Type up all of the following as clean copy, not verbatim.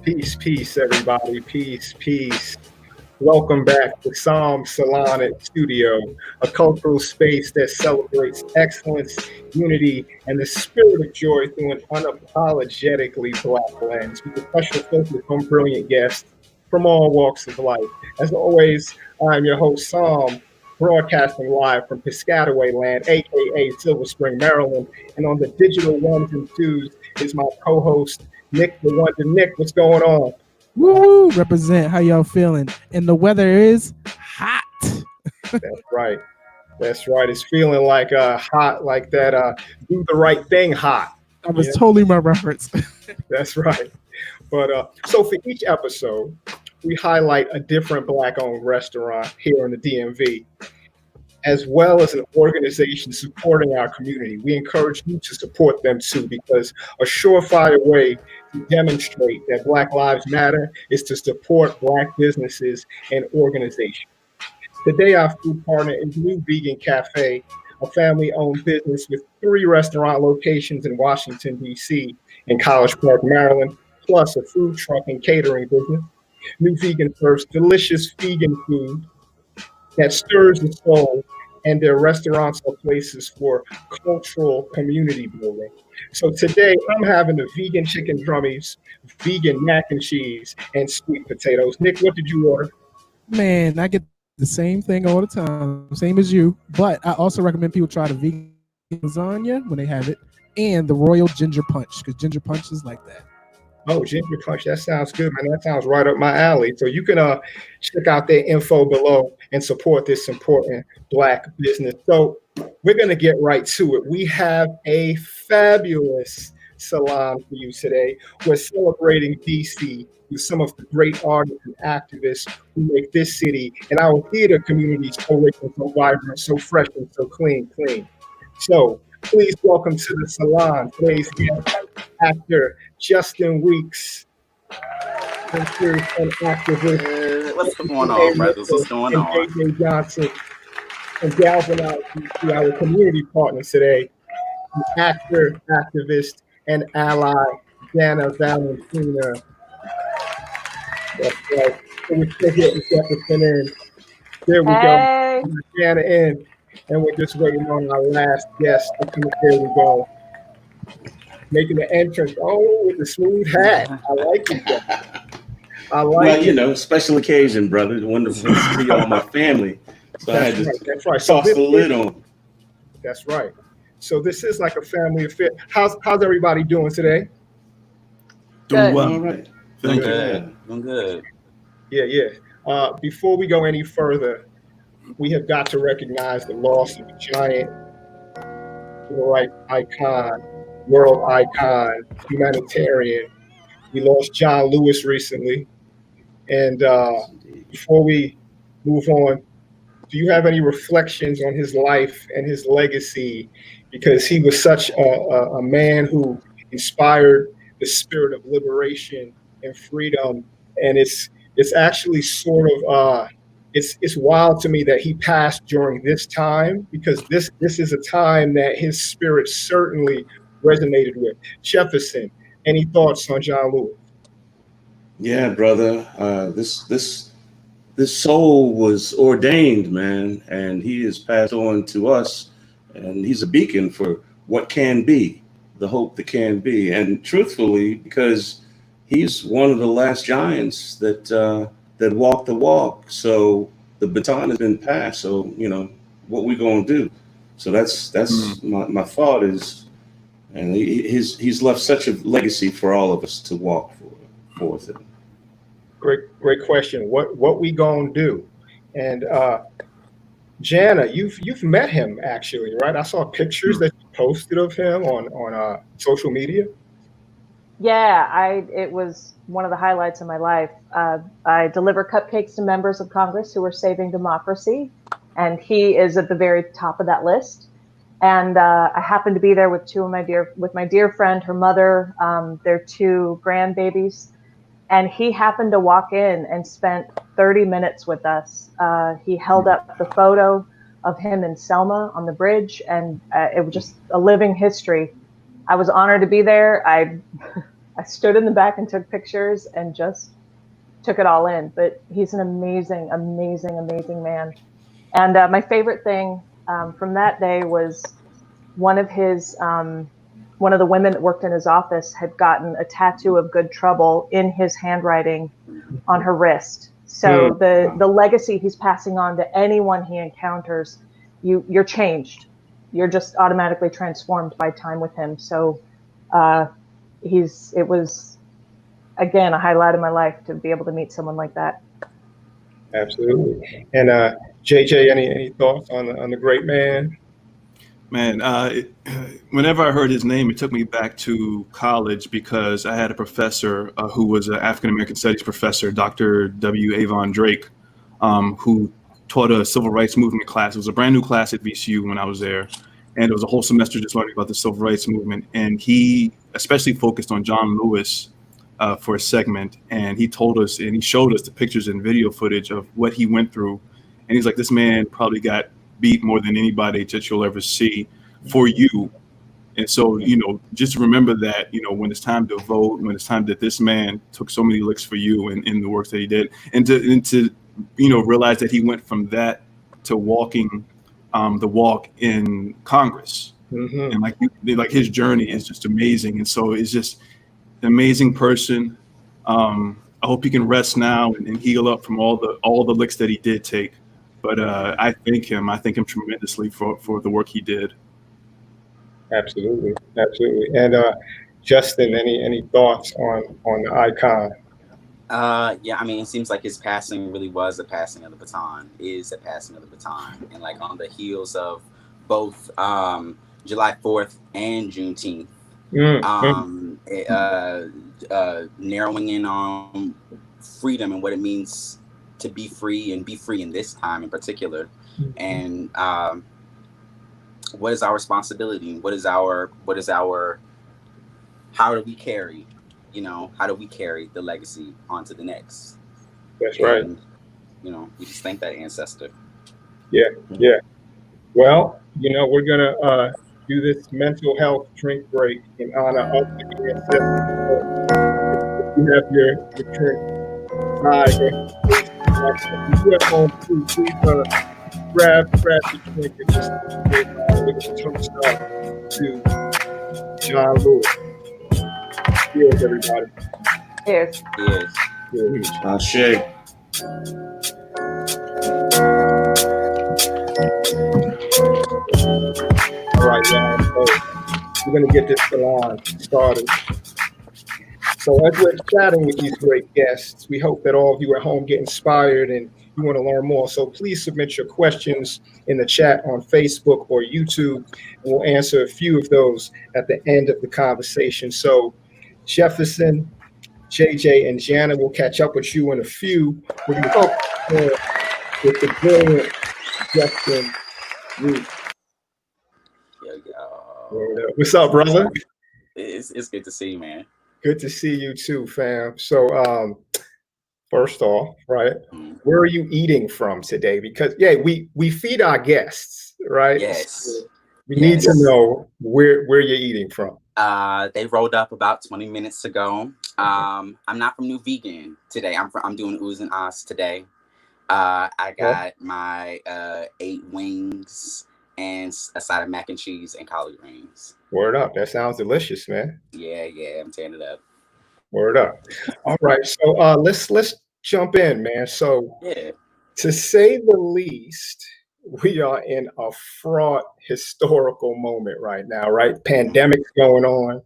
Peace, peace, everybody. Peace, peace. Welcome back to Psalm Salon at Studio, a cultural space that celebrates excellence, unity, and the spirit of joy through an unapologetically Black lens, with a special focus on brilliant guests from all walks of life. As always, I'm your host, Psalm, broadcasting live from Piscataway Land, aka Silver Spring, Maryland. And on the digital ones and twos is my co-host, Nick the Wonder. Nick, what's going on? Woo! Represent. How y'all feeling? And the weather is hot. That's right. That's right. It's feeling like hot, like that do the right thing hot. That was totally my reference. That's right. But so for each episode, we highlight a different Black-owned restaurant here in the DMV, as well as an organization supporting our community. We encourage you to support them too, because a surefire way to demonstrate that Black Lives Matter is to support Black businesses and organizations. Today, our food partner is New Vegan Cafe, a family-owned business with 3 restaurant locations in Washington, D.C. and College Park, Maryland, plus a food truck and catering business. New Vegan serves delicious vegan food that stirs the soul, and their restaurants are places for cultural community building. So today I'm having the vegan chicken drummies, vegan mac and cheese, and sweet potatoes. Nick, what did you order? Man, I get the same thing all the time, same as you. But I also recommend people try the vegan lasagna when they have it, and the royal ginger punch, because ginger punch is like that. Oh, ginger punch, that sounds good, man. That sounds right up my alley. So you can check out their info below and support this important Black business. So we're going to get right to it. We have a fabulous salon for you today. We're celebrating DC with some of the great artists and activists who make this city and our theater community so rich and so vibrant, so fresh and so clean. So please welcome to the salon today's guest, actor Justin Weeks. And activist. What's going on, brothers? What's going on? JJ Johnson. And galvanize to our community partners today, actor, activist, and ally, Jenna Valentina. That's right. So we're still getting Jefferson in. There we go. Jenna in. And we're just waiting on our last guest to come. There we go. Making the entrance. Oh, with the smooth hat. I like it. Well, you know, special occasion, brother. Wonderful to see all my family. So I had to that's right. toss the lid on. That's right. So this is like a family affair. How's everybody doing today? Doing well. All right. Doing good. Yeah. Before we go any further, we have got to recognize the loss of a giant, icon, world icon, humanitarian. We lost John Lewis recently. And before we move on, do you have any reflections on his life and his legacy? Because he was such a man who inspired the spirit of liberation and freedom. And it's actually sort of it's wild to me that he passed during this time, because this is a time that his spirit certainly resonated with. Jefferson, any thoughts on John Lewis? Yeah, brother. This soul was ordained, man, and he is passed on to us, and he's a beacon for what can be, the hope that can be. And truthfully, because he's one of the last giants that walked the walk. So the baton has been passed. So, you know, what we gonna do? So that's my thought is, and he's left such a legacy for all of us to walk forth in. great question. What we gonna do? And Jana, you've met him actually, right? I saw pictures that you posted of him on social media. Yeah, it was one of the highlights of my life. I deliver cupcakes to members of Congress who are saving democracy, and he is at the very top of that list. And I happened to be there with my dear friend, her mother, their two grandbabies, and he happened to walk in and spent 30 minutes with us. He held up the photo of him and Selma on the bridge, and it was just a living history. I was honored to be there. I stood in the back and took pictures and just took it all in. But he's an amazing, amazing, amazing man. And my favorite thing from that day was one of the women that worked in his office had gotten a tattoo of good trouble in his handwriting on her wrist. So the legacy he's passing on to anyone he encounters, you're changed. You're just automatically transformed by time with him. So it was, again, a highlight of my life to be able to meet someone like that. Absolutely. And JJ, any thoughts on the great man? Man, whenever I heard his name, it took me back to college because I had a professor who was an African American Studies professor, Dr. W. Avon Drake, who taught a civil rights movement class. It was a brand new class at VCU when I was there, and it was a whole semester just learning about the civil rights movement. And he especially focused on John Lewis for a segment, and he told us and he showed us the pictures and video footage of what he went through. And he's like, this man probably got beat more than anybody that you'll ever see for you. And so, just remember that, when it's time to vote, when it's time that this man took so many licks for you and in the work that he did, and to realize that he went from that to walking the walk in Congress. And like his journey is just amazing. And so it's just an amazing person. I hope he can rest now and heal up from all the licks that he did take. But I thank him tremendously for the work he did. Absolutely. And Justin, any thoughts on the icon? Yeah, I mean, it seems like his passing really was a passing of the baton, and like on the heels of both July 4th and Juneteenth, narrowing in on freedom and what it means to be free and be free in this time in particular. And what is our responsibility? How do we carry the legacy onto the next? That's right. We just thank that ancestor. Yeah. Well, we're gonna do this mental health drink break in honor of the ancestors. You have your drink. If you're at home, please grab your drink and just toast up to John Lewis. Cheers, everybody. Cheers. Ashe. All right, y'all. So we're going to get this salon started. So as we're chatting with these great guests, we hope that all of you at home get inspired and you want to learn more. So please submit your questions in the chat on Facebook or YouTube, and we'll answer a few of those at the end of the conversation. So Jefferson, JJ, and Jana will catch up with you in a few. We're going to talk with the brilliant Justin Root. What's up, brother? It's good to see you, man. Good to see you too, fam. So first off, right, where are you eating from today? Because we feed our guests, right? Yes. So we need to know where you're eating from. They rolled up about 20 minutes ago. I'm not from New Vegan today. I'm doing oohs and ahs today. I got my 8 wings and a side of mac and cheese and collard greens. Word up. That sounds delicious, man. Yeah, I'm tearing it up. Word up. All right. So let's jump in, man. So to say the least, we are in a fraught historical moment right now, right? Pandemic's going on.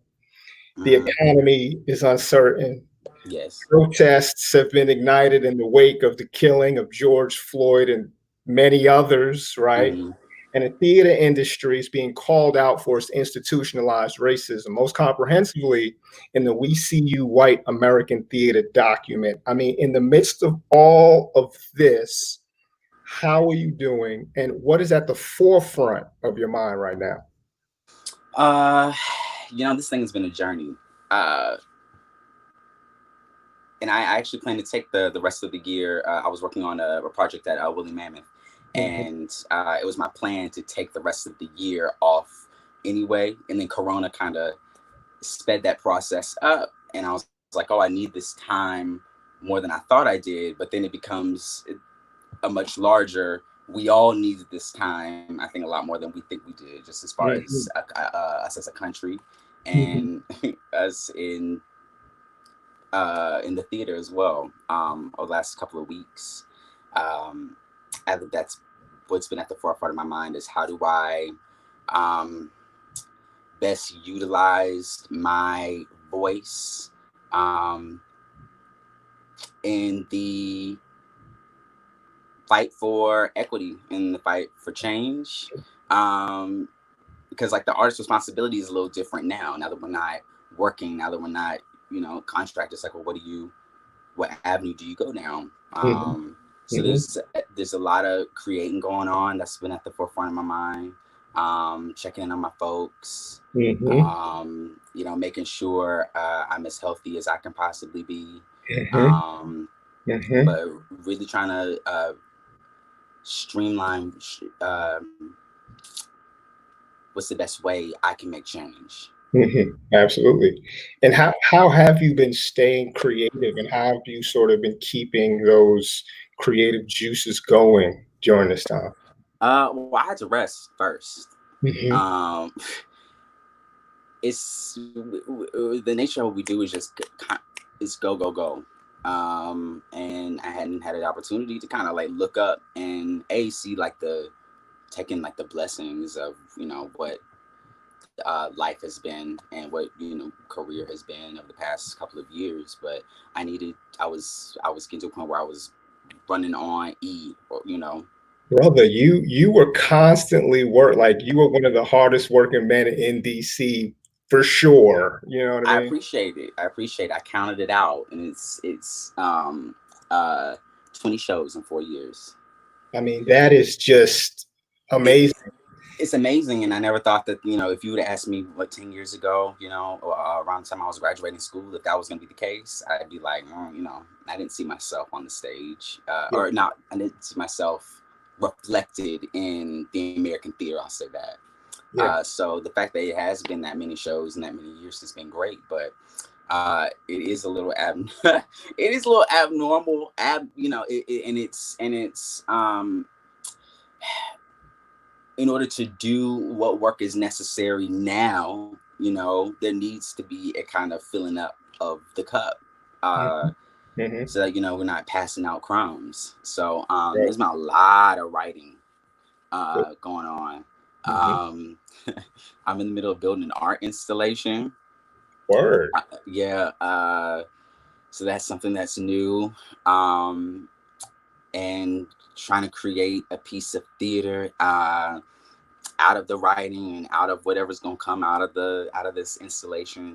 The economy is uncertain. Yes. Protests have been ignited in the wake of the killing of George Floyd and many others, right? Mm-hmm. And the theater industry is being called out for its institutionalized racism, most comprehensively in the We See You White American Theater document. I mean, in the midst of all of this, how are you doing? And what is at the forefront of your mind right now? Uh, this thing has been a journey. Uh, and I actually plan to take the rest of the year. I was working on a project at Woolly Mammoth, and it was my plan to take the rest of the year off anyway. And then Corona kind of sped that process up, and I was like, oh, I need this time more than I thought I did. But then it becomes a much larger. We all needed this time, I think, a lot more than we think we did, just as far as us as a country, and us in the theater as well. Over the last couple of weeks, I think that's what's been at the forefront of my mind is how do I best utilize my voice in the fight for equity, in the fight for change. Because like the artist's responsibility is a little different now that we're not working, now that we're not, contracted. It's like, well, what avenue do you go down? So there's a lot of creating going on that's been at the forefront of my mind. Checking in on my folks, making sure I'm as healthy as I can possibly be. But really trying to streamline what's the best way I can make change. Absolutely. And how have you been staying creative, and how have you sort of been keeping those creative juices going during this time? Well, I had to rest first. It's the nature of what we do is just go. And I hadn't had an opportunity to kind of like look up and see like taking like the blessings of what life has been and what career has been over the past couple of years. But I was getting to a point where I was running on Brother, you were constantly like you were one of the hardest working men in DC for sure. You know what I mean? appreciate it. I counted it out, and it's 20 shows in 4 years. I mean, that is just amazing. It's amazing, and I never thought that if you would have asked me 10 years ago, around the time I was graduating school, if that was going to be the case, I'd be like, I didn't see myself on the stage, or not. I didn't see myself reflected in the American theater. I'll say that. Yeah. So the fact that it has been that many shows and that many years has been great, but it is a little abnormal, in order to do what work is necessary now, there needs to be a kind of filling up of the cup, so that we're not passing out crumbs. So there's been a lot of writing going on. I'm in the middle of building an art installation. Word. So that's something that's new, and trying to create a piece of theater out of the writing and out of whatever's gonna come out of this installation.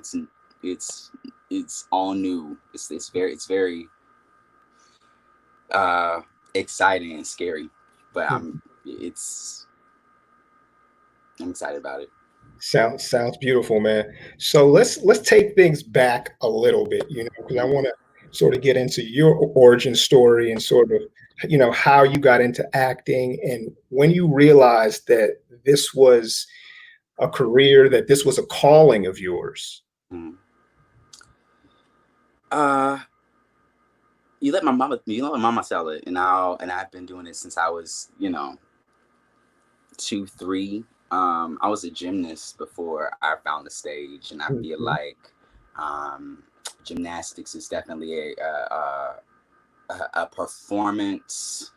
It's all new. It's very exciting and scary, but I'm excited about it. Sounds beautiful, man. So let's take things back a little bit, because I want to sort of get into your origin story and sort of, how you got into acting and when you realized that this was a career, that this was a calling of yours. You let my mama tell it, and I've been doing it since I was 2, 3. I was a gymnast before I found the stage, and I feel like gymnastics is definitely a performance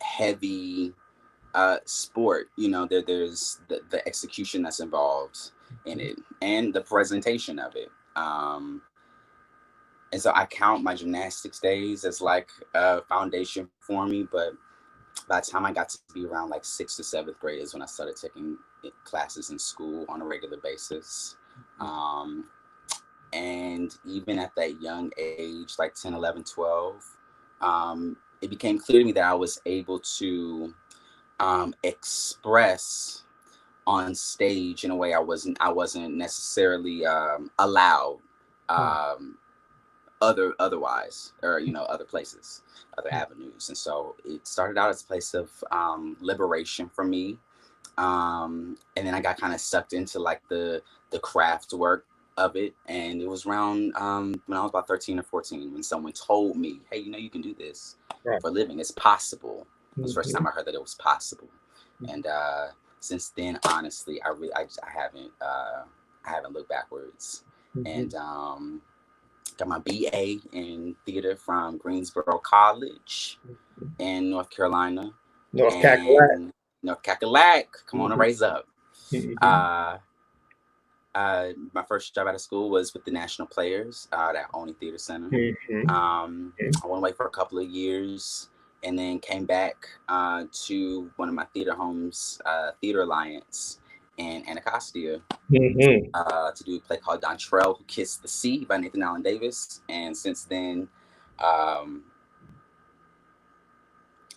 heavy sport. There's the execution that's involved in it and the presentation of it. And so I count my gymnastics days as like a foundation for me. But by the time I got to be around like 6th to 7th grade is when I started taking classes in school on a regular basis. And even at that young age, like 10, 11, 12, it became clear to me that I was able to express on stage in a way I wasn't necessarily allowed otherwise, or other places, other avenues. And so it started out as a place of liberation for me, and then I got kind of sucked into like the craft work of it. And it was around when I was about 13 or 14 when someone told me, hey, you can do this Right. for a living, it's possible. It was the first time I heard that it was possible. And since then, honestly, I haven't looked backwards. And got my BA in theater from Greensboro College in North Carolina. North Cackalack. North Cackalack. Come on and raise up. My first job out of school was with the National Players at Only Theater Center. I went away for a couple of years and then came back to one of my theater homes, Theater Alliance in Anacostia, to do a play called Dontrell Who Kissed the Sea by Nathan Allen Davis. And since then,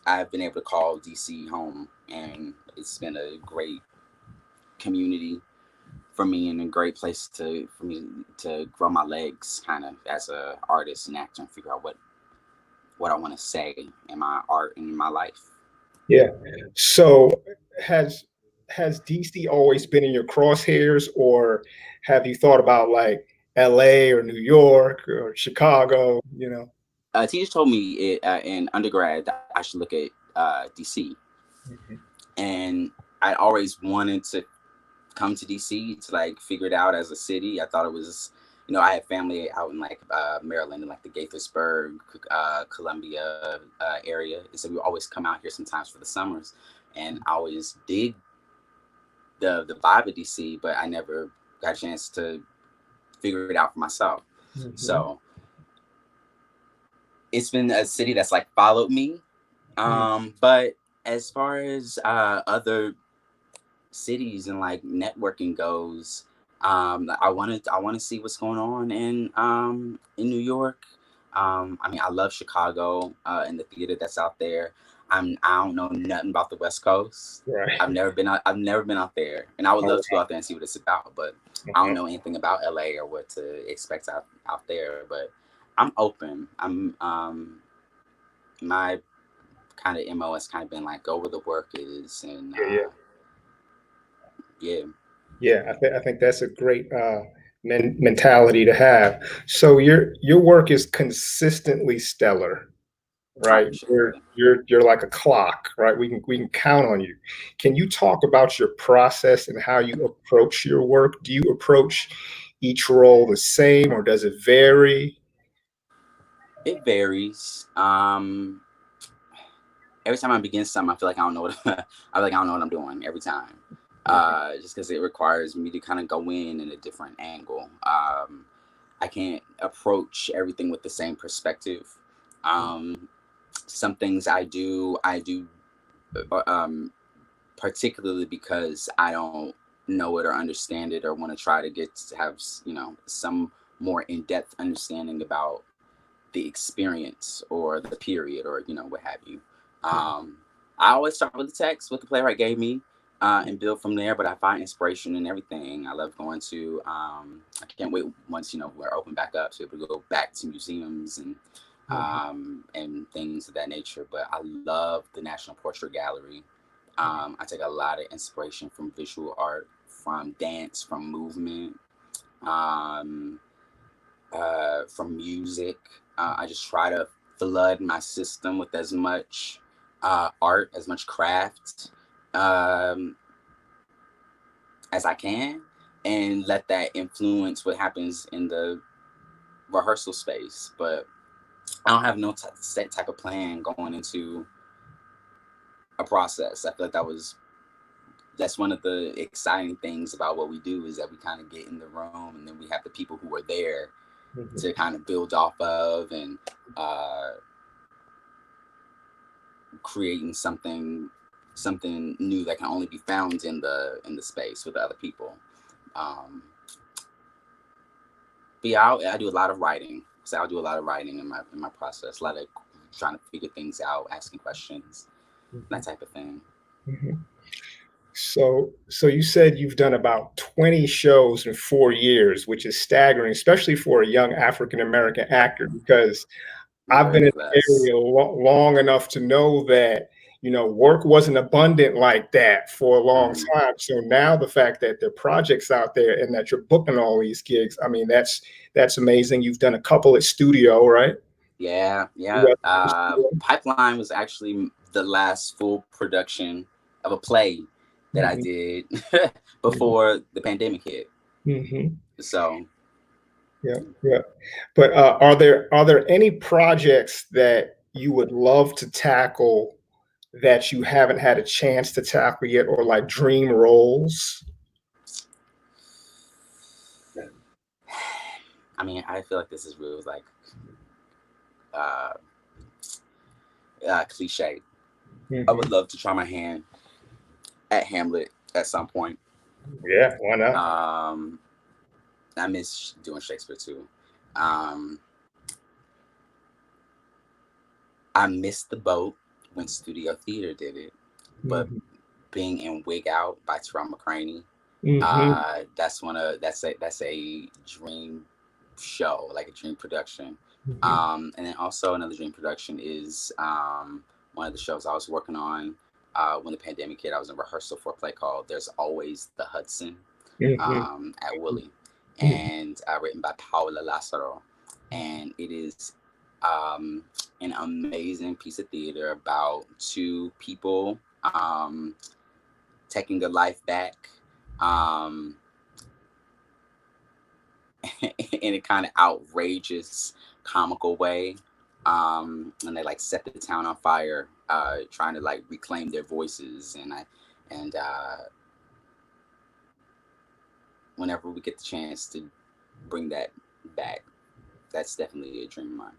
I've been able to call DC home, and it's been a great community for me and a great place for me to grow my legs kind of as an artist and actor and figure out what I want to say in my art and in my life. Yeah. So has DC always been in your crosshairs, or have you thought about like LA or New York or Chicago, Teachers told me in undergrad that I should look at DC. And I always wanted to come to DC to like figure it out as a city. I thought it was, I had family out in like Maryland and like the Gaithersburg, Columbia area. And so we would always come out here sometimes for the summers, and I always dig the vibe of DC, but I never got a chance to figure it out for myself. So it's been a city that's like followed me. But as far as other cities and like networking goes, I want to see what's going on in New York. I mean, I love Chicago and the theater that's out there. I don't know nothing about the West Coast. Right. I've never been out there, and I would love to go out there and see what it's about. But I don't know anything about LA or what to expect out there. But I'm open. My kind of MO has kind of been like go where the work is, and I think that's a great mentality to have. So your work is consistently stellar, right? You're like a clock, right? We can count on you. Can you talk about your process and how you approach your work? Do you approach each role the same, or does it vary? It varies. Every time I begin something, I feel like I don't know what I'm doing every time. Just because it requires me to kind of go in a different angle. I can't approach everything with the same perspective. Some things I do particularly because I don't know it or understand it or want to try to have some more in-depth understanding about the experience or the period or what have you. I always start with the text, what the playwright gave me, and build from there. But I find inspiration in everything. I love going to. I can't wait once we're open back up to be able to go back to museums and things of that nature. But I love the National Portrait Gallery. I take a lot of inspiration from visual art, from dance, from movement, from music. I just try to flood my system with as much art, as much craft as I can, and let that influence what happens in the rehearsal space. But I don't have no set type of plan going into a process. I feel like that's one of the exciting things about what we do, is that we kind of get in the room and then we have the people who are there to kind of build off of, and creating something new that can only be found in the space with other people. But yeah, I do a lot of writing. So I'll do a lot of writing in my process, a lot of trying to figure things out, asking questions, that type of thing. Mm-hmm. So you said you've done about 20 shows in 4 years, which is staggering, especially for a young African American actor, because I've been in the area long enough to know that, work wasn't abundant like that for a long time. So now the fact that there are projects out there and that you're booking all these gigs, I mean, that's amazing. You've done a couple at studio, right? Yeah. Pipeline was actually the last full production of a play that I did before the pandemic hit. So yeah. But are there any projects that you would love to tackle that you haven't had a chance to tackle yet, or like dream roles? I mean, I feel like this is really like cliche. I would love to try my hand at Hamlet at some point. Yeah, why not? I miss doing Shakespeare too. I missed the boat when Studio Theater did it, but being in Wig Out by Terrell McCraney, that's a dream show, like a dream production. And then also another dream production is one of the shows I was working on when the pandemic hit. I was in rehearsal for a play called There's Always the Hudson at Woolley, and written by Paola Lázaro. And it is an amazing piece of theater about two people taking their life back in a kind of outrageous, comical way. And they like set the town on fire, trying to like reclaim their voices. And whenever we get the chance to bring that back, that's definitely a dream of mine.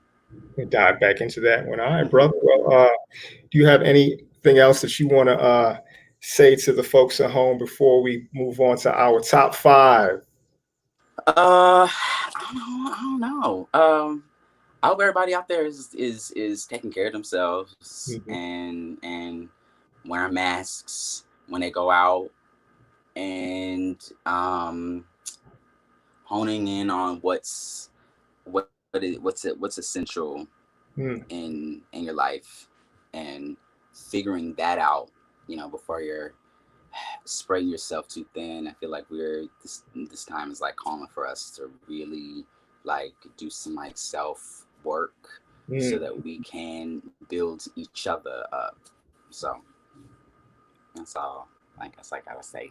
We dive back into that one. All right, brother. Well, do you have anything else that you want to say to the folks at home before we move on to our top 5? I don't know. I hope everybody out there is taking care of themselves and wearing masks when they go out, and honing in on what's essential in your life, and figuring that out, before you're spreading yourself too thin. I feel like this time is like calling for us to really like do some like self work so that we can build each other up. So that's all I would say.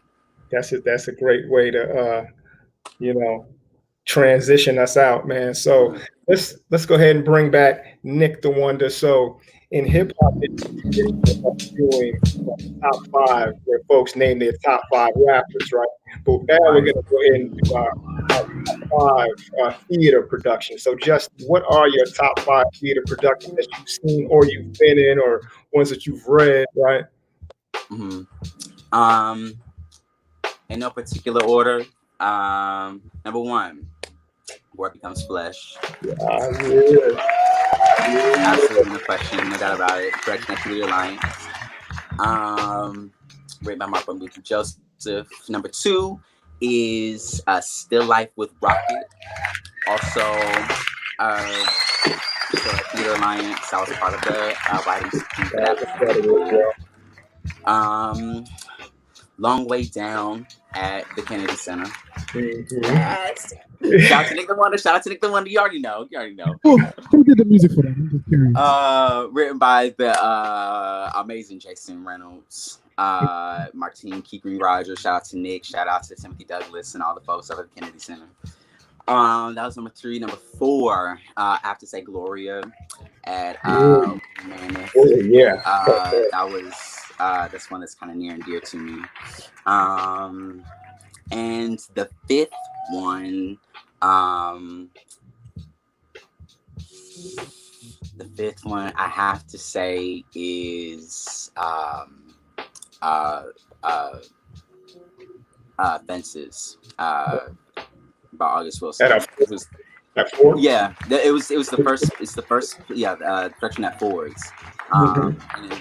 That's a great way to transition us out, man. So let's go ahead and bring back Nick the Wonder. So in hip hop, it's doing top 5 where folks name their top 5 rappers, right? But now we're going to go ahead and do our top 5 theater productions. So just what are your top 5 theater productions that you've seen or you've been in, or ones that you've read, right? In no particular order. Number 1, Word Becomes Flesh. Absolutely no question, no doubt about it. Correct Activity Alliance. Written by Martin Luther Joseph. Number 2 is Still Life with Rocket. Also, Theater Alliance. I was part of the writing team for that. Long Way Down at the Kennedy Center. Yes. Shout out to Nick the Wonder. You already know. Who did the music for that? I'm just curious. Written by the amazing Jason Reynolds, Martine Keeping Rogers. Shout out to Nick. Shout out to Timothy Douglas and all the folks over at the Kennedy Center. That was number 3. Number 4, I have to say Gloria at Mammoth. That was that's one that's kind of near and dear to me. And the 5th one, The fifth one I have to say is Fences by August Wilson. At four? Yeah, it was the first. It's the first. Yeah, Direction at Fords, and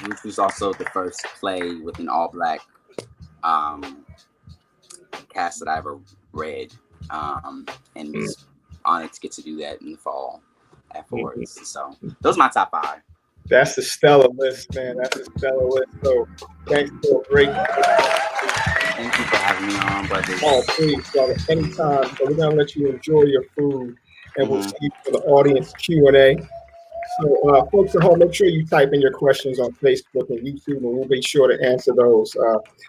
which was also the first play with an all-black cast that I ever read, and was honored to get to do that in the fall at Fords. So those are my top 5. That's the stellar list, man. That's a stellar list. So thanks for a great. Thank you for having me on, brothers. Oh, please, brother, anytime. So we're gonna let you enjoy your food, and we'll see you for the audience Q&A. So, folks at home, make sure you type in your questions on Facebook and YouTube, and we'll be sure to answer those,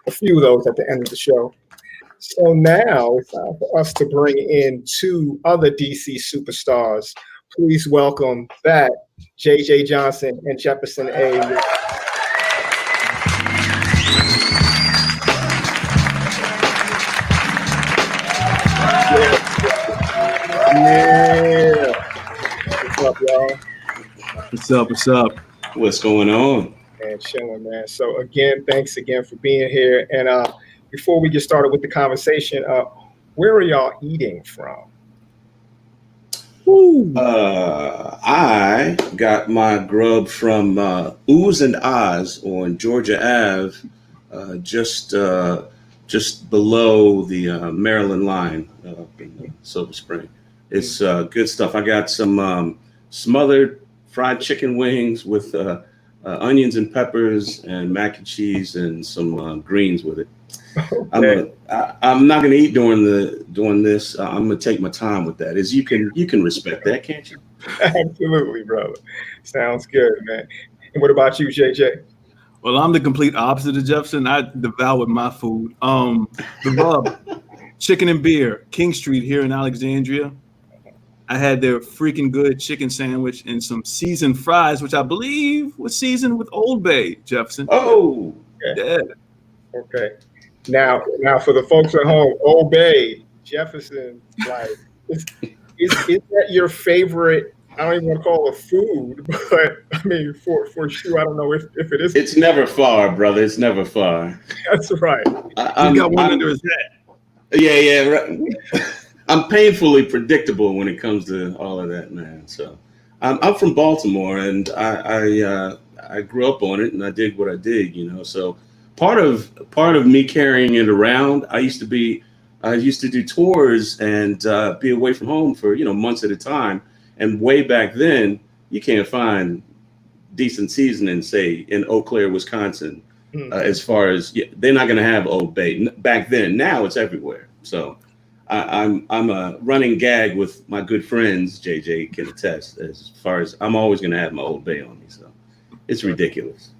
a few of those at the end of the show. So now it's time for us to bring in 2 other DC superstars. Please welcome back JJ Johnson and Jefferson A. Yeah. What's up, y'all? What's up? What's going on? And chilling, man. So again, thanks again for being here. And before we get started with the conversation, where are y'all eating from? I got my grub from Oohs and Ahs on Georgia Ave, just below the Maryland line in Silver Spring. It's good stuff. I got some smothered fried chicken wings with onions and peppers and mac and cheese and some greens with it. Okay. I'm not going to eat during this. I'm going to take my time with that. You can respect that, can't you? Absolutely, brother. Sounds good, man. And what about you, JJ? Well, I'm the complete opposite of Jefferson. I devoured my food. The Rub, chicken and beer, King Street here in Alexandria. I had their freaking good chicken sandwich and some seasoned fries, which I believe was seasoned with Old Bay, Jefferson. Oh, okay. Yeah. Okay. Now for the folks at home, Old Bay, Jefferson, like, is that your favorite? I don't even want to call it food, but I mean, for sure, I don't know if it is. It's never far, brother. It's never far. That's right. You got one under his head. Yeah, right. I'm painfully predictable when it comes to all of that, man. So I'm from Baltimore, and I grew up on it, and I did what I did, you know. So part of me carrying it around, I used to do tours and be away from home for months at a time. And way back then, you can't find decent seasoning, say in Eau Claire, Wisconsin. As far as they're not going to have Old Bay back then. Now it's everywhere. So I'm a running gag with my good friends. JJ can attest. As far as I'm always going to have my Old Bay on me. So it's ridiculous.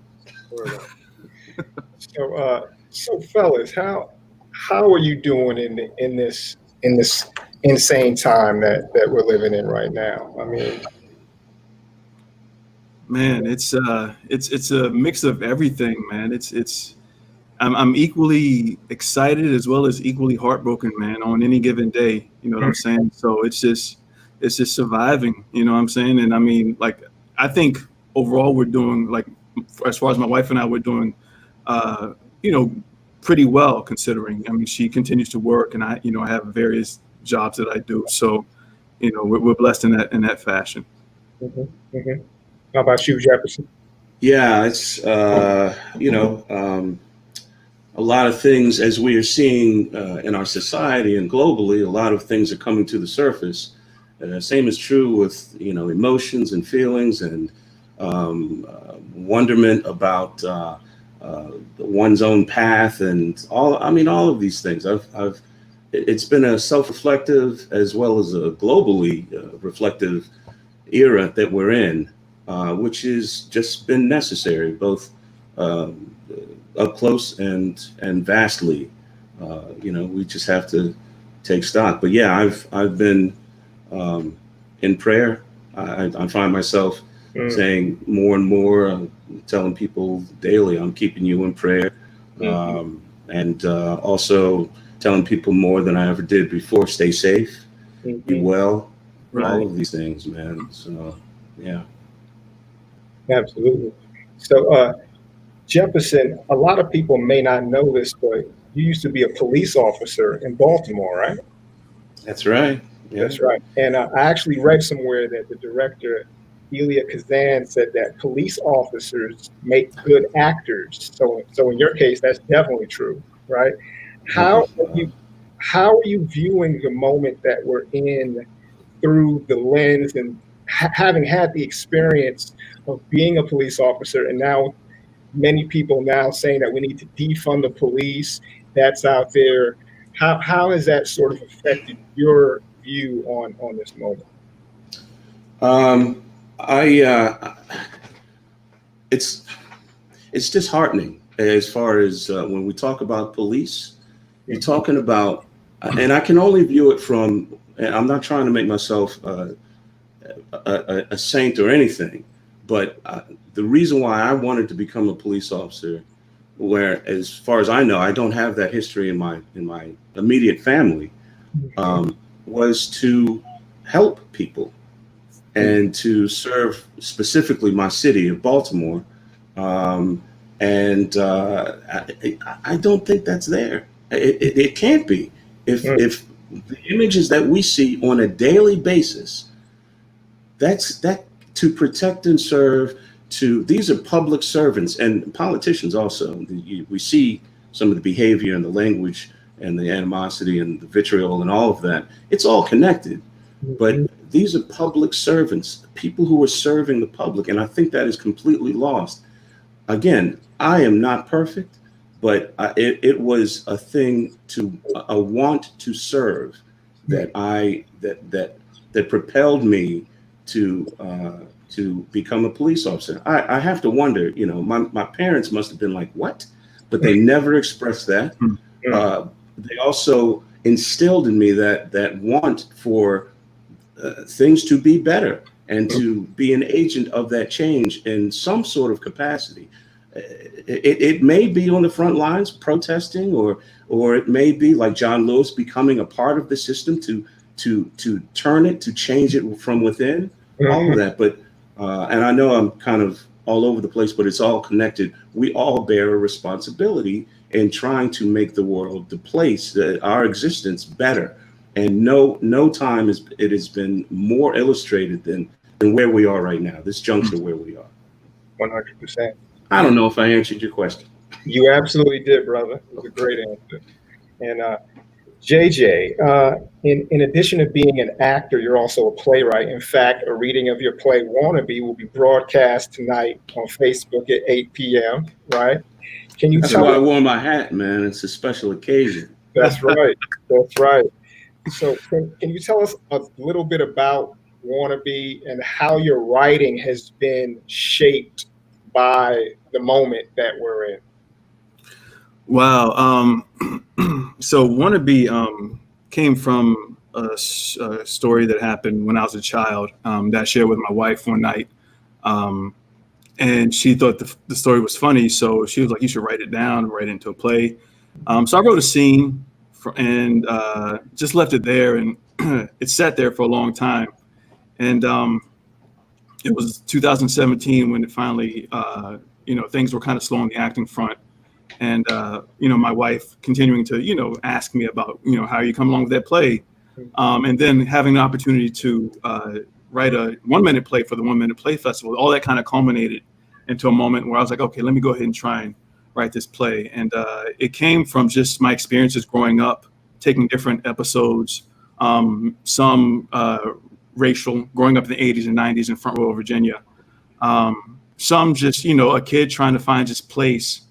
So fellas, how are you doing in this insane time that we're living in right now? I mean, man, it's a mix of everything, man. I'm equally excited as well as equally heartbroken, man, on any given day. You know what I'm saying? So it's just surviving. You know what I'm saying? And I mean, like, I think overall we're doing, like, as far as my wife and I, we're doing, pretty well considering. I mean, she continues to work, and I have various jobs that I do. So, we're blessed in that fashion. Mm-hmm. Mm-hmm. How about you, Jefferson? Yeah, it's a lot of things, as we are seeing in our society and globally, a lot of things are coming to the surface. Same is true with emotions and feelings and wonderment about one's own path and all of these things. It's been a self-reflective as well as a globally reflective era that we're in, which has just been necessary, both up close and vastly. We just have to take stock. But yeah, I've been in prayer. I find myself saying more and more, telling people daily, I'm keeping you in prayer, and also telling people more than I ever did before. Stay safe, be well, all of these things, man. So Yeah. Absolutely. So, Jefferson, a lot of people may not know this, but you used to be a police officer in Baltimore, right? That's right. Yeah. That's right. And I actually read somewhere that the director, Elia Kazan, said that police officers make good actors. So in your case, that's definitely true, right? How are you, how are you viewing the moment that we're in through the lens and having had the experience of being a police officer, and now many people now saying that we need to defund the police that's out there. How has that sort of affected your view on this moment? Um, I it's disheartening as far as when we talk about police. You're talking about, and I can only view it from. And I'm not trying to make myself a saint or anything, but the reason why I wanted to become a police officer, where as far as I know, I don't have that history in my immediate family, was to help people and to serve specifically my city of Baltimore. And I don't think that's there. It can't be. If the images that we see on a daily basis, that's that to protect and serve. To these are public servants and politicians also. We see some of the behavior and the language and the animosity and the vitriol and all of that. It's all connected. But these are public servants, people who are serving the public, and I think that is completely lost. Again, I am not perfect, but it was a thing to a want to serve that that propelled me to become a police officer. I have to wonder, my parents must have been like, what? But they never expressed that. They also instilled in me that want for things to be better and to be an agent of that change in some sort of capacity. It may be on the front lines protesting, or it may be like John Lewis, becoming a part of the system to turn it, to change it from within, all of that. But and I know I'm kind of all over the place, but it's all connected. We all bear a responsibility in trying to make the world, the place, our existence better. And no time it has been more illustrated than where we are right now, this juncture where we are. 100%. I don't know if I answered your question. You absolutely did, brother. It was a great answer. And JJ, in addition to being an actor, you're also a playwright. In fact, a reading of your play Wannabe will be broadcast tonight on Facebook at 8 p.m. Right? Can you That's tell why I us? wore my hat, man. It's a special occasion. That's right. That's right. So can you tell us a little bit about Wannabe and how your writing has been shaped by the moment that we're in? Wow. So Wannabe came from a story that happened when I was a child that I shared with my wife one night. And she thought the story was funny. So she was like, you should write it down, write it into a play. So I wrote a scene and just left it there. And it sat there for a long time. And it was 2017 when it finally, things were kind of slow on the acting front. And, my wife continuing to, ask me about, how you come along with that play. And then having the opportunity to write a 1-minute play for the 1-Minute Play Festival, all that kind of culminated into a moment where I was like, okay, let me go ahead and try and write this play. And it came from just my experiences growing up, taking different episodes, some racial, growing up in the 80s and 90s in Front Royal, Virginia. Some just, a kid trying to find his place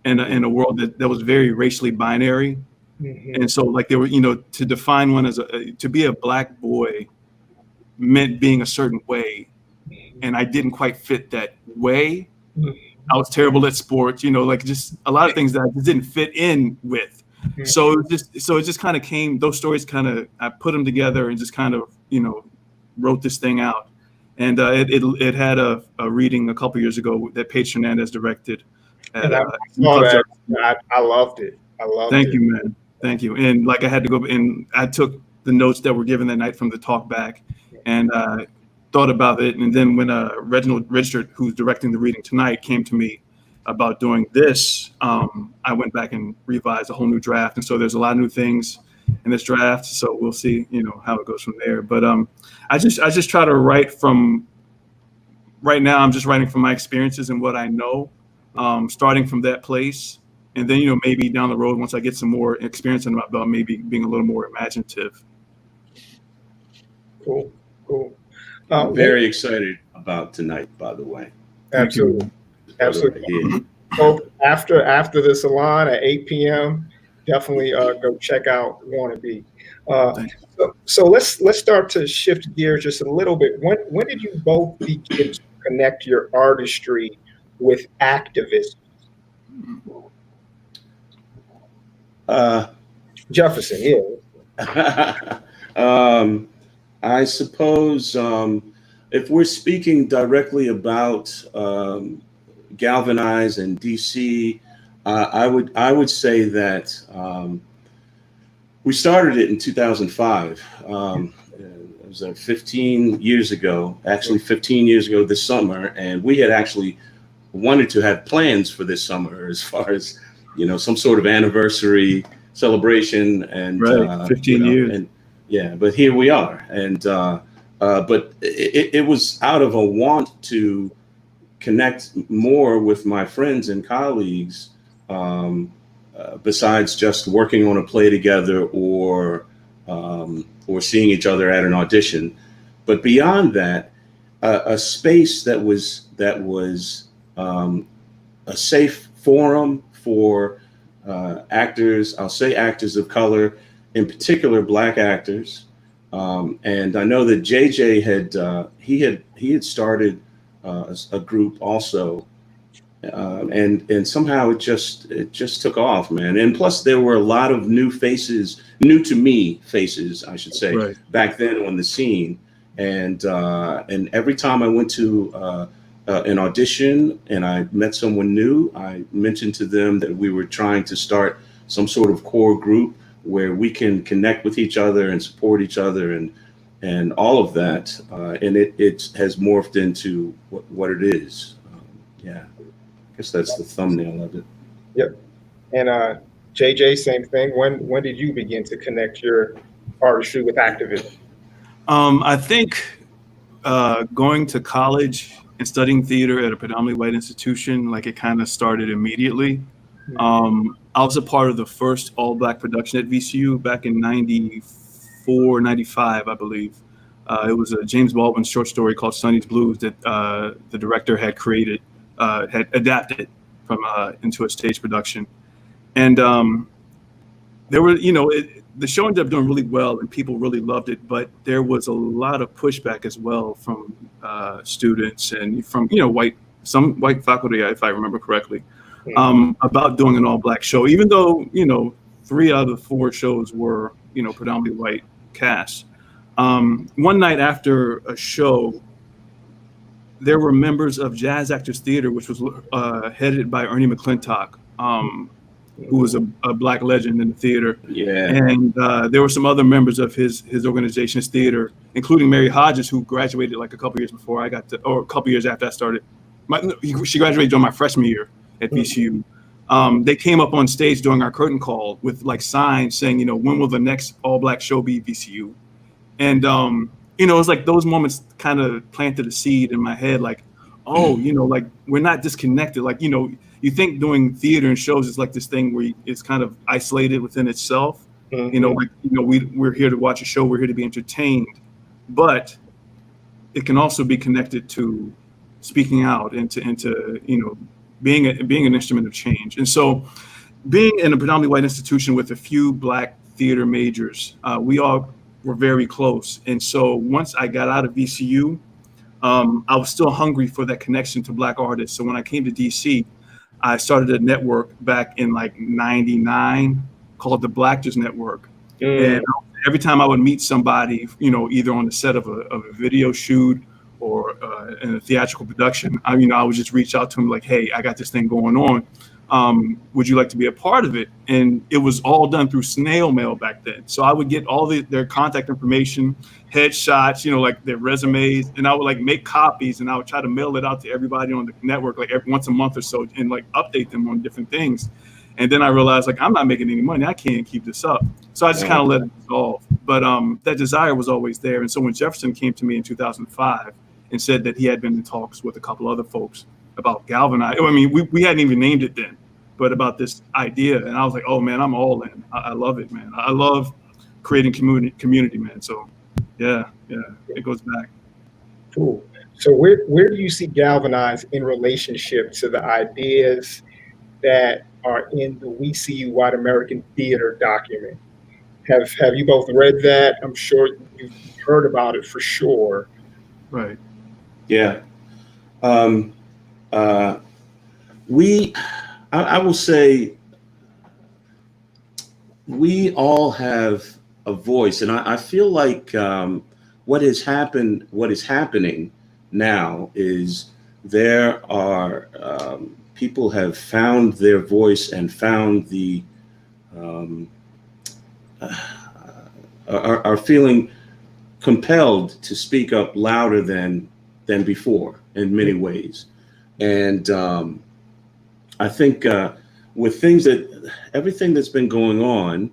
in a world that was very racially binary. Mm-hmm. And so like they were, to define one as to be a Black boy meant being a certain way. And I didn't quite fit that way. Mm-hmm. I was terrible at sports, like just a lot of things that I just didn't fit in with. Mm-hmm. So it just kind of came, those stories I put them together and just kind of, wrote this thing out. And it had a reading a couple years ago that Paige Hernandez directed. I loved it. I loved it. Thank you, man. Thank you. And like I had to go and I took the notes that were given that night from the talk back and thought thought about it. And then when Reginald Richard, who's directing the reading tonight, came to me about doing this, I went back and revised a whole new draft. And so there's a lot of new things in this draft. So we'll see, how it goes from there. But I just try to write from, right now, I'm just writing from my experiences and what I know, starting from that place. And then, maybe down the road, once I get some more experience under my belt, maybe being a little more imaginative. Cool. I'm very excited about tonight, by the way. Absolutely. So after the salon at 8 p.m., definitely go check out Wannabe. So let's start to shift gears just a little bit. When did you both begin to connect your artistry with activism? Jefferson, yeah. I suppose if we're speaking directly about galvanize and DC, I would say that we started it in 2005. It was 15 years ago, actually 15 years ago this summer, and we had actually wanted to have plans for this summer as far as some sort of anniversary celebration, and 15 years. And yeah, but here we are, and but it was out of a want to connect more with my friends and colleagues, besides just working on a play together or seeing each other at an audition. But beyond that, a space that was a safe forum for actors. I'll say actors of color, in particular Black actors. And I know that JJ had started a group also, and somehow it just took off, man. And plus there were a lot of new to me faces, I should say, back then on the scene. And every time I went to an audition and I met someone new, I mentioned to them that we were trying to start some sort of core group where we can connect with each other and support each other and all of that. And it has morphed into what it is. Yeah, I guess that's the thumbnail of it. Yep. And JJ, same thing. When did you begin to connect your artistry with activism? I think going to college and studying theater at a predominantly white institution, like it kind of started immediately. I was a part of the first all-Black production at VCU back in 94, 95, I believe. It was a James Baldwin short story called Sonny's Blues that the director had created, had adapted from into a stage production. And there were, the show ended up doing really well and people really loved it, but there was a lot of pushback as well from students and from, some white faculty, if I remember correctly, about doing an all-Black show, even though, 3 out of the 4 shows were, predominantly white casts. One night after a show, there were members of Jazz Actors Theater, which was headed by Ernie McClintock, who was a Black legend in the theater. Yeah. And there were some other members of his organization, his theater, including Mary Hodges, who graduated like a couple years before I got to, or a couple years after I started. She graduated during my freshman year at VCU. They came up on stage during our curtain call with like signs saying, when will the next all-Black show be VCU? And, it was like those moments kind of planted a seed in my head, like, oh, like we're not disconnected. Like, you think doing theater and shows is like this thing where it's kind of isolated within itself. We're here to watch a show, we're here to be entertained, but it can also be connected to speaking out and to being an instrument of change. And so being in a predominantly white institution with a few Black theater majors, we all were very close. And so once I got out of VCU, I was still hungry for that connection to Black artists. So when I came to DC, I started a network back in like 99 called the Blackers Network. And every time I would meet somebody, either on the set of a video shoot or in a theatrical production, I would just reach out to them like, hey, I got this thing going on. Would you like to be a part of it? And it was all done through snail mail back then. So I would get all their contact information, headshots, like their resumes, and I would like make copies, and I would try to mail it out to everybody on the network like every once a month or so, and like update them on different things. And then I realized like I'm not making any money. I can't keep this up. So I just kind of let it dissolve. But that desire was always there. And so when Jefferson came to me in 2005 and said that he had been in talks with a couple other folks about galvanize, I mean, we hadn't even named it then, but about this idea. And I was like, oh man, I'm all in. I love it, man. I love creating community, man. So yeah, it goes back. Cool. So where do you see galvanize in relationship to the ideas that are in the We See You White American Theater document? Have you both read that? I'm sure you've heard about it for sure. Right. Yeah. I will say we all have a voice, and I feel like what is happening now is there are people have found their voice and found the are feeling compelled to speak up louder than before in many ways. And I think with everything that's been going on,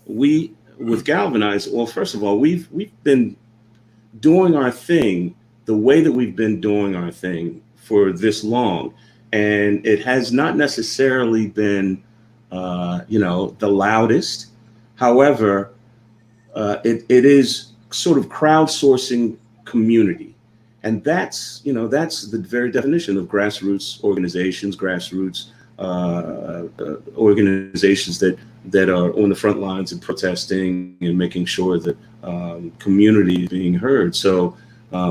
with Galvanize, well, first of all, we've been doing our thing the way that we've been doing our thing for this long. And it has not necessarily been, the loudest. However, it is sort of crowdsourcing community. And that's the very definition of grassroots organizations, organizations that are on the front lines and protesting and making sure that community is being heard. So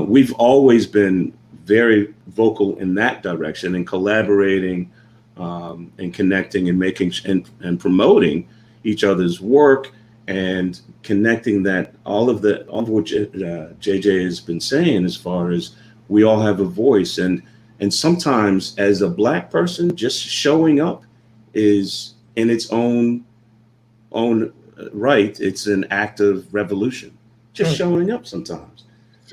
we've always been very vocal in that direction and collaborating and connecting and making and promoting each other's work and connecting that all of what JJ has been saying as far as we all have a voice, and sometimes as a Black person just showing up is in its own right. It's an act of revolution, just showing up sometimes.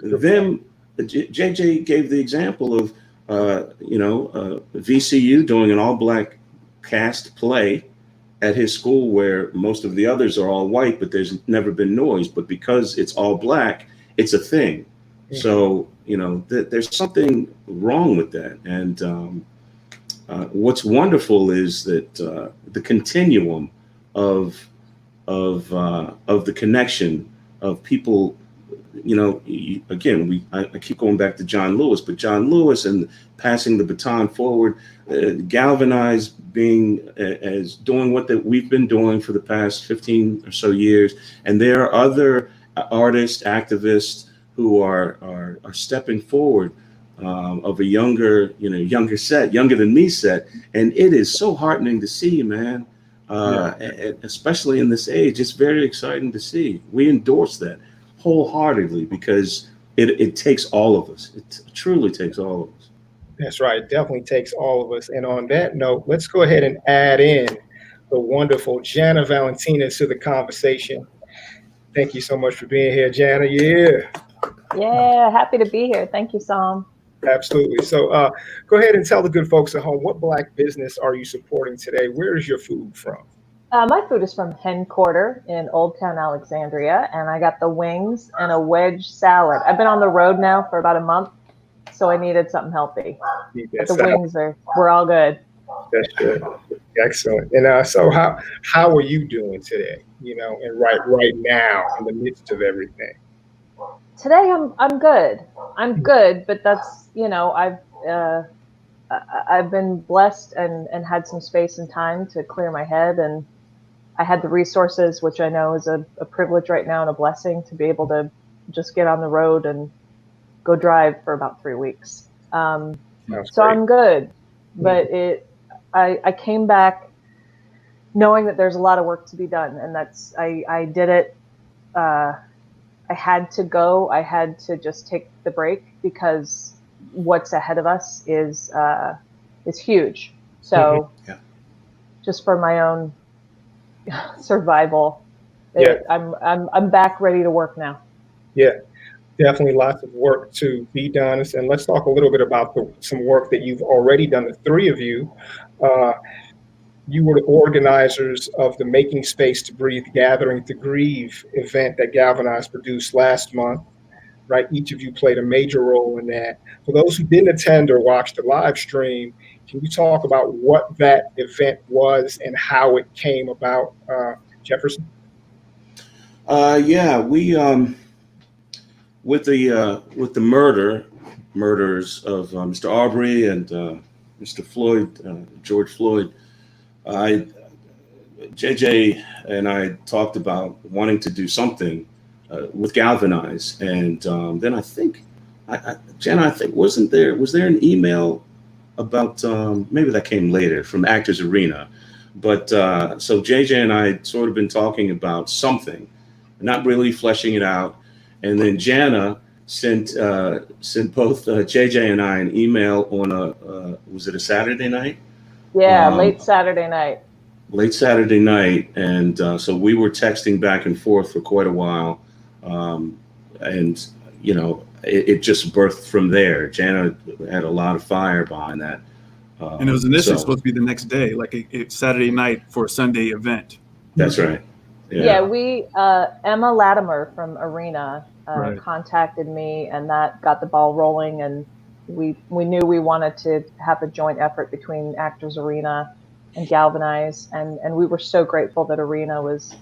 Them JJ gave the example of VCU doing an all Black cast play at his school where most of the others are all white, but there's never been noise. But because it's all Black, it's a thing. So, there's something wrong with that. And what's wonderful is that the continuum of the connection of people, again, I keep going back to John Lewis, but John Lewis and passing the baton forward, Galvanize being as doing what we've been doing for the past 15 or so years. And there are other artists, activists who are stepping forward of a younger than me set. And it is so heartening to see, man, especially in this age. It's very exciting to see. We endorse that wholeheartedly because it takes all of us. It truly takes all of us. That's right. It definitely takes all of us. And on that note, let's go ahead and add in the wonderful Jenna Valentina to the conversation. Thank you so much for being here, Jenna. Yeah, happy to be here. Thank you, Psalm. Absolutely. So go ahead and tell the good folks at home, what Black business are you supporting today? Where is your food from? My food is from Hen Quarter in Old Town Alexandria, and I got the wings and a wedge salad. I've been on the road now for about a month, so I needed something healthy. But the wings we're all good. That's good. Excellent. And so how are you doing today? And right now in the midst of everything. Today I'm good. I'm good, but that's I've been blessed and had some space and time to clear my head, and I had the resources, which I know is a privilege right now and a blessing, to be able to just get on the road and go drive for about 3 weeks. So great. I'm good, but I came back knowing that there's a lot of work to be done, and that's I did it. I had to go. I had to just take the break because what's ahead of us is huge. So just for my own survival. Yeah. I'm back ready to work now. Yeah, definitely lots of work to be done. And let's talk a little bit about some work that you've already done, the three of you. You were the organizers of the Making Space to Breathe Gathering to Grieve event that Galvanize produced last month, right? Each of you played a major role in that. For those who didn't attend or watch the live stream, can you talk about what that event was and how it came about, Jefferson? Yeah, we with the murders of Mr. Arbery and Mr. Floyd, George Floyd. JJ and I talked about wanting to do something with Galvanize, and then I think, Jenna, I think was there an email about maybe that came later from Actors Arena, but so JJ and I had sort of been talking about something, not really fleshing it out, and then Jenna sent both JJ and I an email on was it a Saturday night? Yeah, late Saturday night. And so we were texting back and forth for quite a while, and you know, it just birthed from there. Jana had a lot of fire behind that, and it was initially supposed to be the next day, like a Saturday night for a Sunday event. That's right. Yeah, we Emma Latimer from Arena contacted me, and that got the ball rolling, and we knew we wanted to have a joint effort between Actors Arena and Galvanize, and we were so grateful that Arena was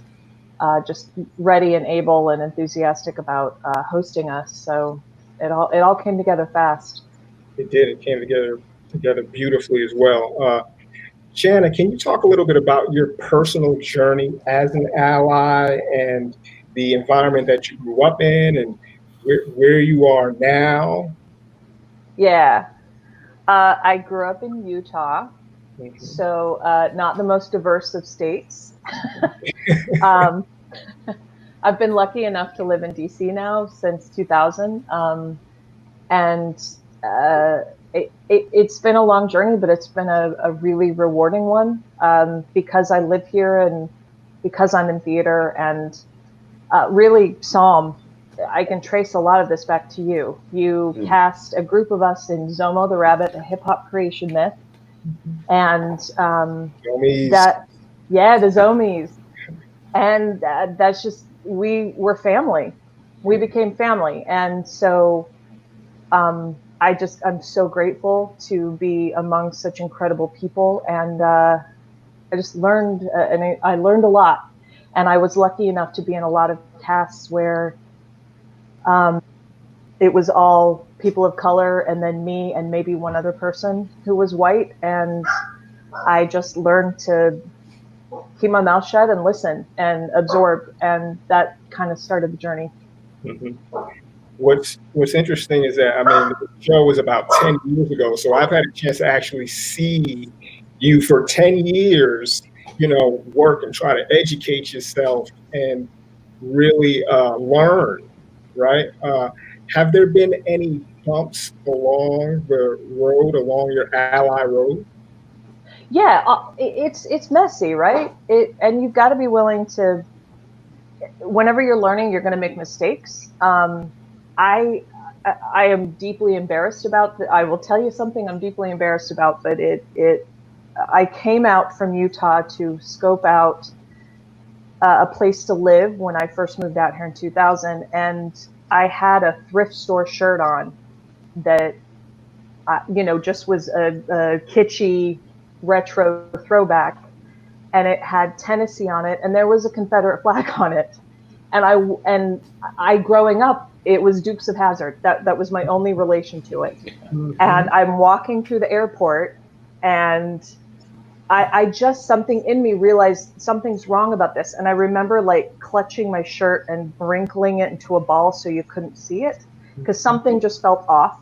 just ready and able and enthusiastic about hosting us. So it all came together fast. It did. It came together beautifully as well. Jana, can you talk a little bit about your personal journey as an ally and the environment that you grew up in and where you are now? Yeah. I grew up in Utah, so not the most diverse of states. I've been lucky enough to live in DC now since 2000, and it's been a long journey, but it's been a really rewarding one because I live here and because I'm in theater, and really, Psalm, I can trace a lot of this back to you. You cast a group of us in Zomo the Rabbit, a hip hop creation myth, and the Zomies, and that's just, we were family. We became family, and so I'm so grateful to be among such incredible people, and I just learned, and I learned a lot. And I was lucky enough to be in a lot of casts where it was all people of color, and then me and maybe one other person who was white. And I just learned to keep my mouth shut and listen and absorb. And that kind of started the journey. Mm-hmm. What's interesting is that, I mean, the show was about 10 years ago, so I've had a chance to actually see you for 10 years, you know, work and try to educate yourself and really learn, right? Have there been any bumps along the road, along your ally road? Yeah, it's messy, right? And you've got to be willing to, whenever you're learning, you're going to make mistakes. I am deeply embarrassed about I will tell you something I'm deeply embarrassed about, but I came out from Utah to scope out a place to live when I first moved out here in 2000, and I had a thrift store shirt on that, just was a kitschy retro throwback, and it had Tennessee on it, and there was a Confederate flag on it, and I growing up, it was Dukes of Hazzard. That was my only relation to it. Mm-hmm. And I'm walking through the airport, and I just, something in me realized something's wrong about this. And I remember like clutching my shirt and wrinkling it into a ball so you couldn't see it, because something just felt off.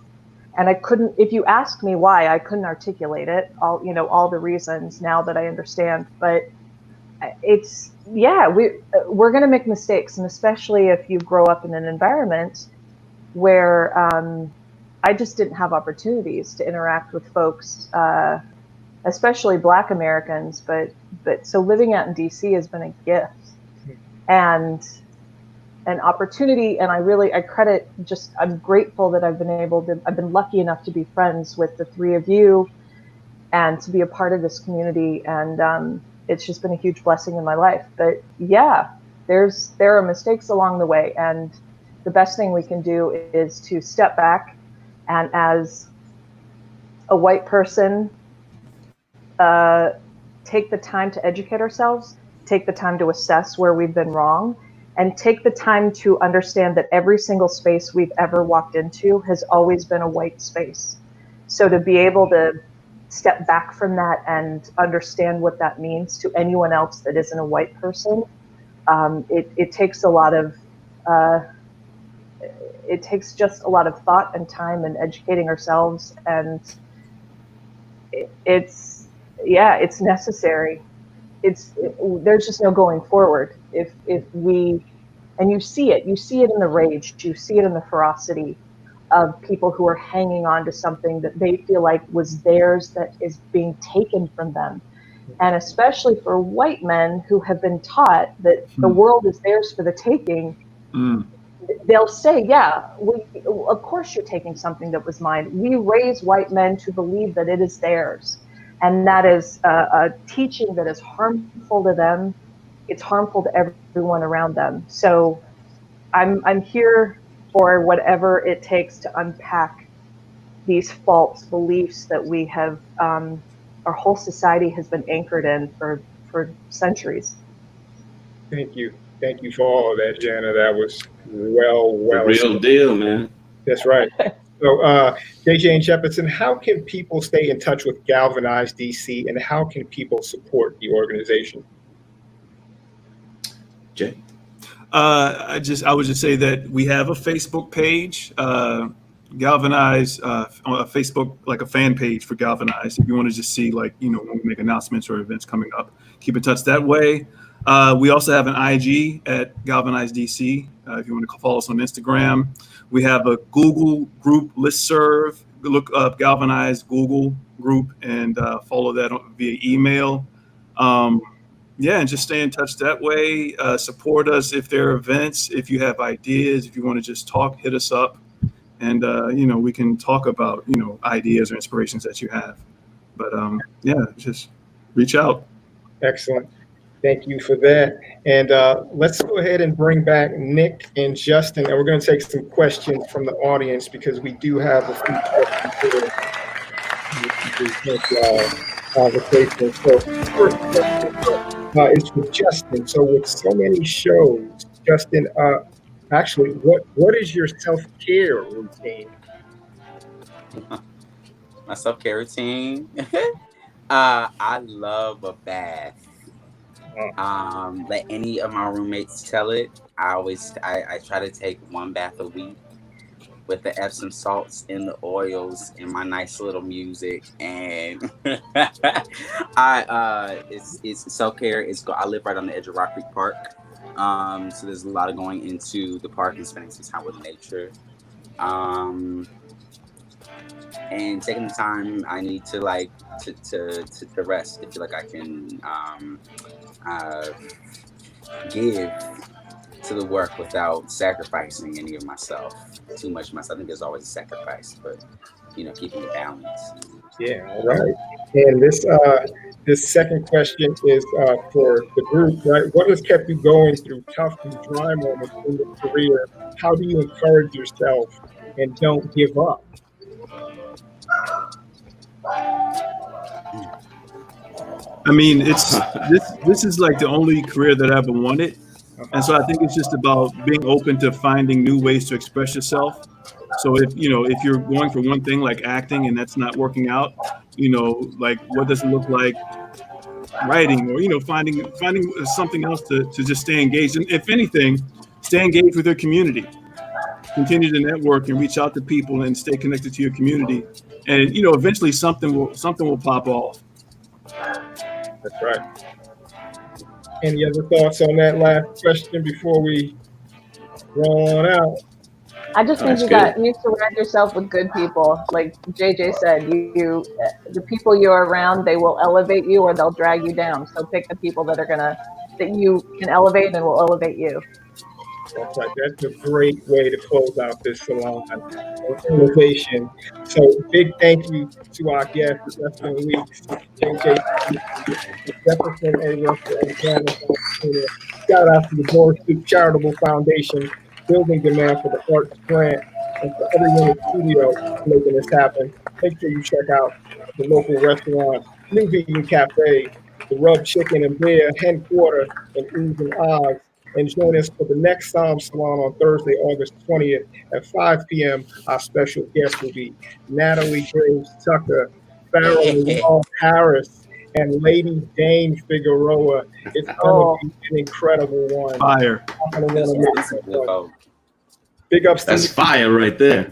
And I couldn't, if you asked me why, I couldn't articulate it, all the reasons now that I understand. But it's, we're going to make mistakes. And especially if you grow up in an environment where I just didn't have opportunities to interact with folks especially Black Americans. But so living out in DC has been a gift and an opportunity. And I credit, I'm grateful that I've been lucky enough to be friends with the three of you and to be a part of this community. And it's just been a huge blessing in my life. But yeah, there are mistakes along the way. And the best thing we can do is to step back and, as a white person, take the time to educate ourselves, take the time to assess where we've been wrong, and take the time to understand that every single space we've ever walked into has always been a white space. So to be able to step back from that and understand what that means to anyone else that isn't a white person, it takes a lot of it takes just a lot of thought and time and educating ourselves, and it's necessary. There's just no going forward if we, and you see it in the rage, you see it in the ferocity of people who are hanging on to something that they feel like was theirs that is being taken from them. And especially for white men who have been taught that the world is theirs for the taking, they'll say, yeah, of course you're taking something that was mine. We raise white men to believe that it is theirs. And that is a teaching that is harmful to them. It's harmful to everyone around them. So I'm here for whatever it takes to unpack these false beliefs that we have, our whole society has been anchored in for centuries. Thank you. Thank you for all of that, Jenna. That was well The real deal, man. That's right. So, JJ and Jefferson, how can people stay in touch with Galvanize DC, and how can people support the organization? Jay? I would just say that we have a Facebook page, Galvanize, on a Facebook, like a fan page for Galvanize. If you want to just see, like, when we make announcements or events coming up, keep in touch that way. We also have an IG at Galvanize DC. If you want to follow us on Instagram, we have a Google group listserv. Look up Galvanize Google group and follow that via email. And just stay in touch that way. Support us if there are events. If you have ideas, if you want to just talk, hit us up, and we can talk about ideas or inspirations that you have. But just reach out. Excellent. Thank you for that. And let's go ahead and bring back Nick and Justin, and we're going to take some questions from the audience because we do have a few questions for conversation. So first question is for Justin. So with so many shows, Justin, actually, what is your self-care routine? My self-care routine? I love a bath. Let any of my roommates tell it. I try to take one bath a week with the Epsom salts and the oils and my nice little music, and it's self-care. I live right on the edge of Rock Creek Park, so there's a lot of going into the park and spending some time with nature, and taking the time I need to to rest. I feel like I can give to the work without sacrificing any of myself, too much of myself. I think there's always a sacrifice, but keeping it balanced. Yeah, all right. And this second question is for the group, right? What has kept you going through tough and dry moments in your career? How do you encourage yourself and don't give up? I mean, this is like the only career that I ever wanted. And so I think it's just about being open to finding new ways to express yourself. So if you're going for one thing like acting and that's not working out, like what does it look like writing, or finding something else to just stay engaged. And if anything, stay engaged with your community. Continue to network and reach out to people and stay connected to your community. And eventually something will pop off. That's right. Any other thoughts on that last question before we roll on out? I just think That's you surround yourself with good people. Like JJ said, the people you're around, they will elevate you or they'll drag you down. So pick the people that you can elevate and will elevate you. That's right. That's a great way to close out this salon organization. So big thank you to our guests, Justin Weeks, JJ Jefferson A. Russell, and Jenna Valentina. Shout out to the Doris Duke Charitable Foundation, Building Demand for the Arts Grant, and for everyone in the studio making this happen. Make sure you check out the local restaurants, New Vegan Cafe, the Rub Chicken and Beer, Hen Quarter, and Oohs and Ahs. And join us for the next Psalm Salon on Thursday, August 20th at 5 p.m. Our special guest will be Natalie Graves Tucker, Farrell Harris, and Lady Dane Figueroa. It's going to be an incredible one. Fire. Big ups to That's fire right there.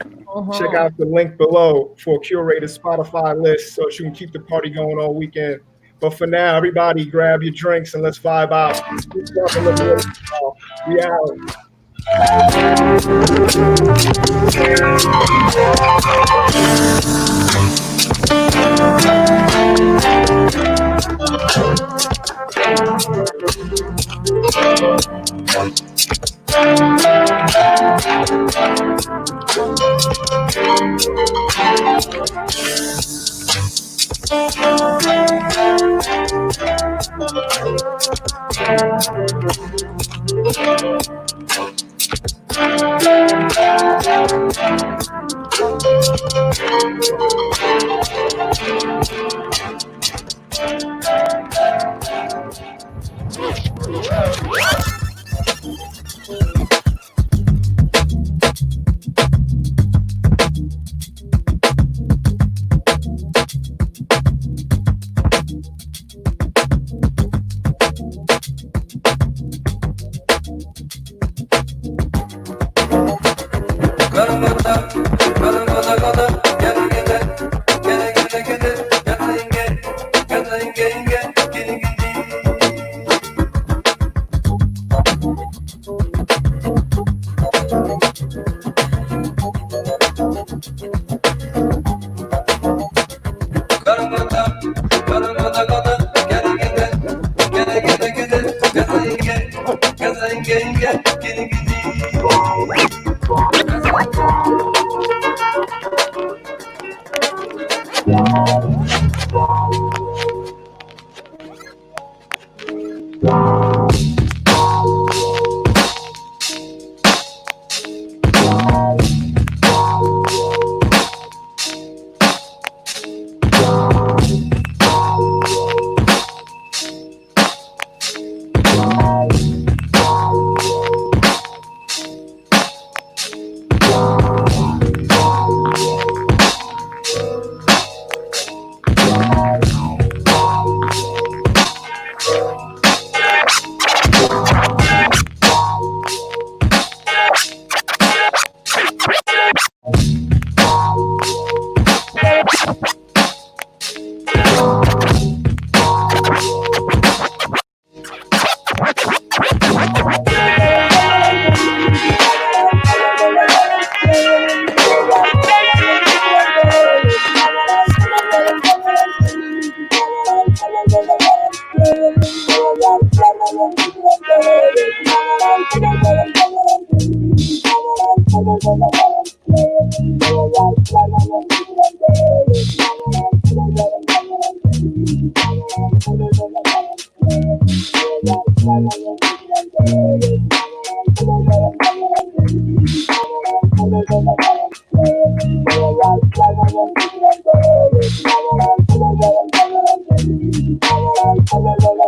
Check out the link below for a curated Spotify list so you can keep the party going all weekend. But for now, everybody grab your drinks and let's vibe out. We out. Thank you.